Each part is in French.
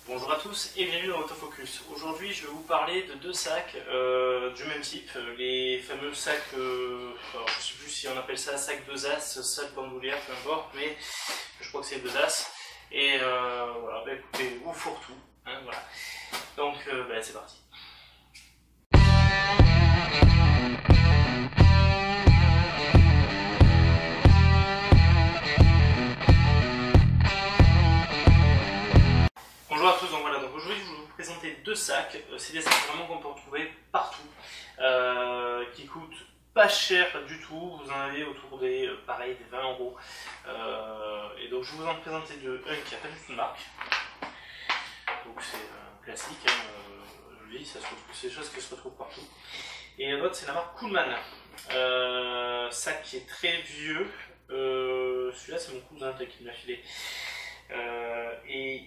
Bonjour à tous et bienvenue dans Autofocus. Aujourd'hui je vais vous parler de deux sacs du même type, les fameux sacs, alors je ne sais plus si on appelle ça sac 2 as, sac bandoulière, peu importe, mais je crois que c'est 2 as. Et voilà, bah écoutez, vous fourre-tout, hein, voilà. Donc c'est parti. Bonjour à tous, donc voilà, donc aujourd'hui je vais vous présenter deux sacs, c'est des sacs vraiment qu'on peut retrouver partout, qui coûtent pas cher du tout, vous en avez autour des, pareil, des 20 euros, et donc je vais vous en présenter deux, un qui n'a pas du tout de marque, donc c'est un classique, hein, je le dis, c'est des choses qui se retrouvent partout, et l'autre c'est la marque Coolman, sac qui est très vieux, celui-là c'est mon cousin qui me l'a filé, et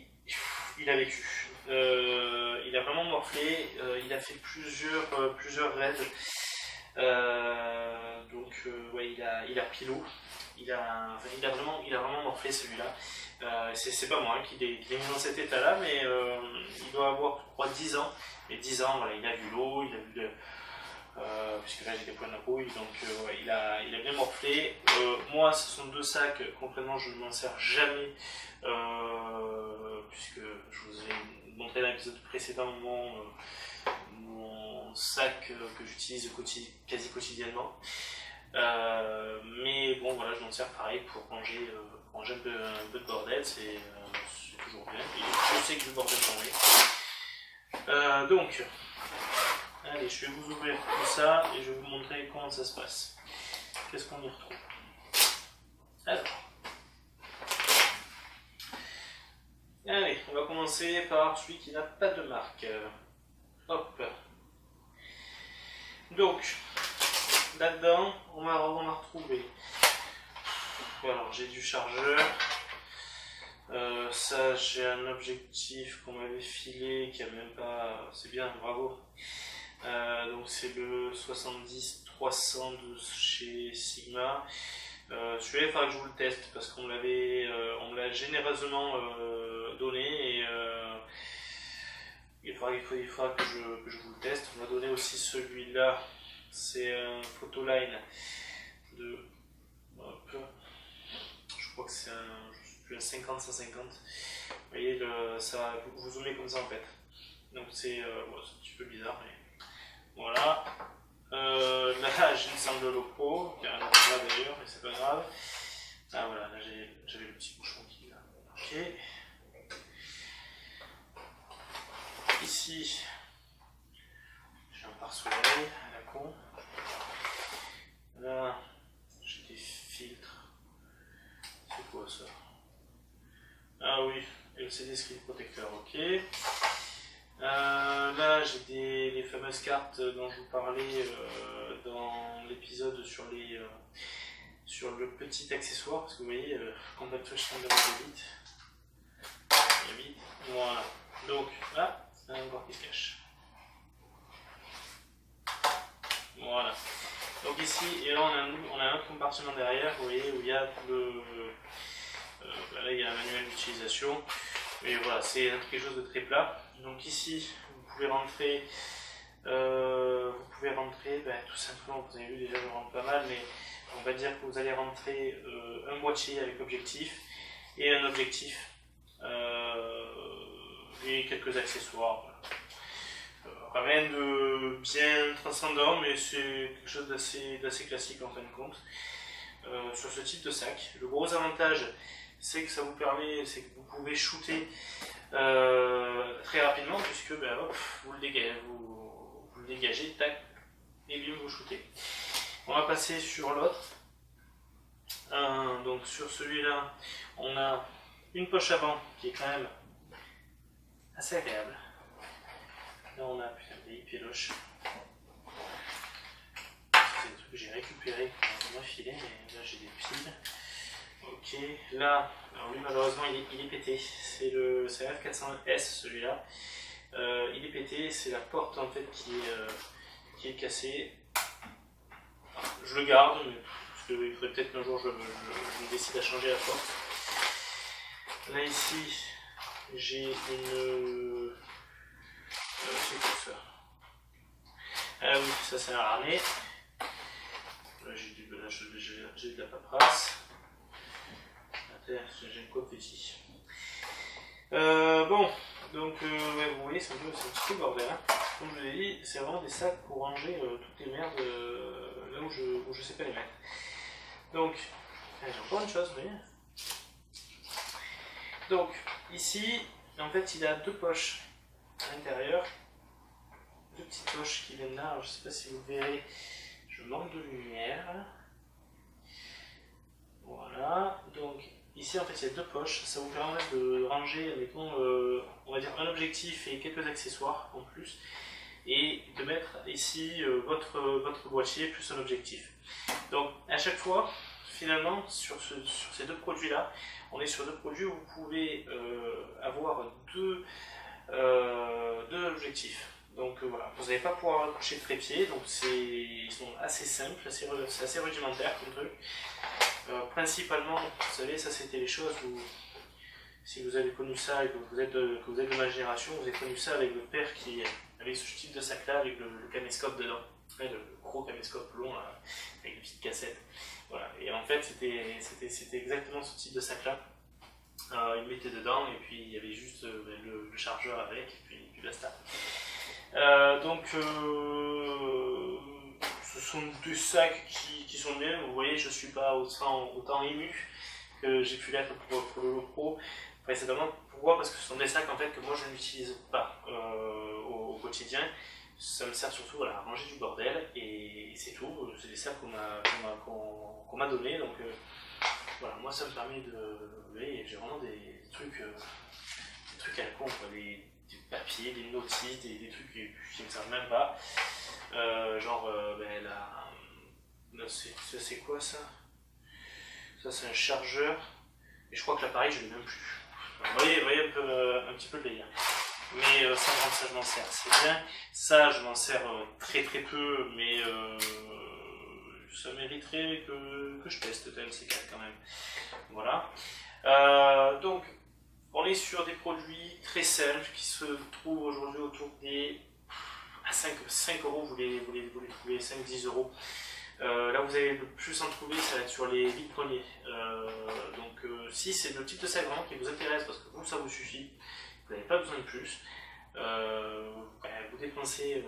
il a vécu, il a vraiment morflé, il a fait plusieurs raids, ouais, il a pris l'eau, il a vraiment morflé celui-là. C'est pas moi qui l'ai mis dans cet état-là, mais il doit avoir, je crois, 10 ans, et 10 ans, voilà, il a vu l'eau, il a vu puisque là j'ai des points de rouille, donc ouais, il a bien morflé. Moi ce sont deux sacs, complètement je ne m'en sers jamais, puisque je vous ai montré dans l'épisode précédent mon sac que j'utilise quasi quotidiennement. Mais bon voilà, je m'en sers pareil pour ranger un peu de bordel, c'est toujours bien, et je sais que le bordel tombe. Donc allez, je vais vous ouvrir tout ça et je vais vous montrer comment ça se passe. Qu'est-ce qu'on y retrouve? Alors, allez, on va commencer par celui qui n'a pas de marque. Hop. Donc, là-dedans, on va retrouver. Alors, j'ai du chargeur. Ça, j'ai un objectif qu'on m'avait filé qui a même pas. C'est bien, bravo. Donc c'est le 70-300 de chez Sigma. Celui-là, il faudra que je vous le teste parce qu'on on me l'a généreusement donné, et il faudra que je vous le teste. On m'a donné aussi celui-là, c'est un Photoline de, hop, je crois que c'est un 50-150. Vous voyez, ça, vous zoomez comme ça en fait. Donc c'est bon, un petit peu bizarre, mais voilà. Là j'ai une sangle loco, qui a un là d'ailleurs, mais c'est pas grave. Ah voilà, là j'avais le petit bouchon qui est là. Ok. Ici, j'ai un pare-soleil à la con. Là, j'ai des filtres. C'est quoi ça? Ah oui, LCD screen protecteur, ok. Là j'ai les fameuses cartes dont je vous parlais dans l'épisode sur le petit accessoire, parce que vous voyez, Combat Touchdown de la vite. Voilà. Donc là, il y en a encore qui se cache. Voilà. Donc ici, et là on a un autre compartiment derrière, vous voyez, où il y a là il y a un manuel d'utilisation. Mais voilà, c'est quelque chose de très plat. Donc ici, vous pouvez rentrer, tout simplement, vous avez vu déjà, je rentre pas mal, mais on va dire que vous allez rentrer un boîtier avec objectif et un objectif et quelques accessoires. Voilà. Rien de bien transcendant, mais c'est quelque chose d'assez classique en fin de compte. Sur ce type de sac, le gros avantage, c'est que ça vous permet, c'est que vous pouvez shooter très rapidement, puisque hop, vous le dégagez, tac, et bien vous shootez. On va passer sur l'autre. Donc sur celui-là, on a une poche avant qui est quand même assez agréable. Là on a des péloches. C'est des trucs que j'ai récupérés quand on m'a filé, mais là j'ai des piles. Ok, là, alors lui malheureusement il est pété, c'est un F400S celui-là, il est pété, c'est la porte en fait qui est cassée. Je le garde, mais parce qu'il faudrait peut-être qu'un jour je me décide à changer la porte. Là ici, j'ai une... c'est quoi ça? Ah oui, ça c'est un harnais. Là j'ai de la paperasse. Attends, j'ai une quoi petit. Bon, donc ouais, vous voyez, c'est un petit peu bordel. Hein. Comme je vous l'ai dit, c'est vraiment des sacs pour ranger toutes les merdes là où je sais pas les mettre. Donc, j'ai encore une chose, vous voyez. Donc, ici, en fait, il a deux poches à l'intérieur. Deux petites poches qui viennent là. Alors, je sais pas si vous verrez, je manque de lumière. Voilà, donc ici en fait il y a deux poches, ça vous permet de ranger, mettons, on va dire un objectif et quelques accessoires en plus, et de mettre ici votre boîtier plus un objectif. Donc à chaque fois, finalement, sur ces deux produits là, on est sur deux produits où vous pouvez avoir deux objectifs. Donc voilà, vous n'allez pas pouvoir accrocher de trépied, donc ils sont assez simples, c'est assez rudimentaire comme truc. Principalement, vous savez, ça c'était les choses où, si vous avez connu ça et que vous êtes de ma génération, vous avez connu ça avec votre père qui avait ce type de sac là avec le caméscope dedans, le gros caméscope long là, avec des petites cassettes. Voilà, et en fait c'était exactement ce type de sac là. Il le mettait dedans et puis il y avait juste le chargeur avec et puis basta. Donc ce sont des sacs qui sont bien. Vous voyez, je ne suis pas autant ému que j'ai pu l'être pour le Pro précédemment. Pourquoi? Parce que ce sont des sacs en fait que moi je n'utilise pas au quotidien. Ça me sert surtout à ranger du bordel et c'est tout. C'est des sacs qu'on m'a donné. Donc voilà, moi ça me permet de... Vous voyez, j'ai vraiment des trucs à la con, quoi. Des papiers, des notices, des trucs qui ne me servent même pas. Genre, là, c'est quoi ça? Ça c'est un chargeur. Et je crois que l'appareil je l'ai même plus. Vous voyez un petit peu le délire. Mais ça je m'en sers, c'est bien. Ça je m'en sers très peu, mais ça mériterait que je teste TLC4 quand même. Voilà. Donc, on est sur des produits très simples qui se trouvent aujourd'hui autour des 5 euros, vous les trouvez 5-10 euros. Là vous allez le plus en trouver, ça va être sur les vides-greniers. Donc si c'est le type de sac vraiment qui vous intéresse, parce que vous ça vous suffit, vous n'avez pas besoin de plus, vous dépensez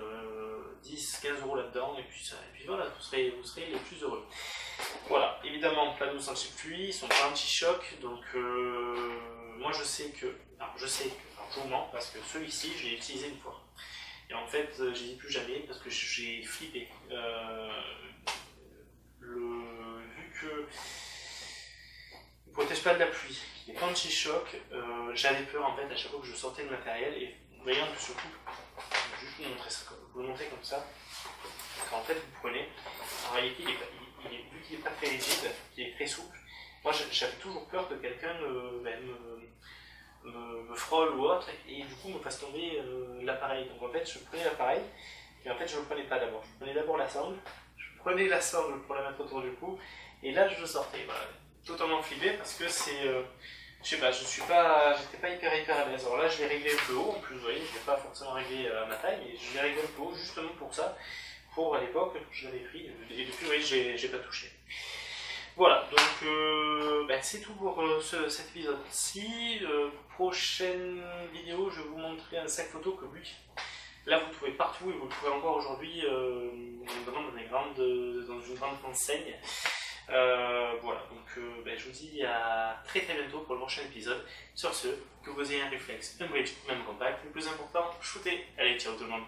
10-15 euros là-dedans, et puis voilà, vous serez les plus heureux. Voilà, évidemment, plat douce anti-pluie, ils sont pas anti-choc, donc moi je sais que, je vous mens, parce que celui-ci, je l'ai utilisé une fois. Et en fait, je n'y ai plus jamais, parce que j'ai flippé. Vu que il ne protège pas de la pluie, il n'est pas anti-choc, j'avais peur en fait à chaque fois que je sortais le matériel, et voyant que surtout, je vais juste vous le montrer comme ça, qu'en fait vous prenez, en réalité vu qu'il n'est pas très rigide, qu'il est très souple, moi j'avais toujours peur que quelqu'un me frôle ou autre, et du coup me fasse tomber l'appareil. Donc en fait je prenais l'appareil, et en fait je ne le prenais pas d'abord, je prenais d'abord la sangle, prenez la sangle pour la mettre autour du cou, et là je le sortais. Voilà. Totalement flippé parce que c'est. Je sais pas, j'étais pas hyper à l'aise. Alors là je l'ai réglé un peu haut, en plus vous voyez, je l'ai pas forcément réglé à ma taille, mais je l'ai réglé un peu haut justement pour ça, pour à l'époque je l'avais pris, et depuis vous voyez, j'ai pas touché. Voilà, donc c'est tout pour cet épisode-ci. Prochaine vidéo, je vais vous montrer un sac photo que lui. Là, vous le trouvez partout et vous le trouvez encore aujourd'hui dans une grande enseigne. Voilà, donc je vous dis à très bientôt pour le prochain épisode. Sur ce, que vous ayez un réflexe, un bridge, même compact. Le plus important, shootez. Allez, ciao tout le monde.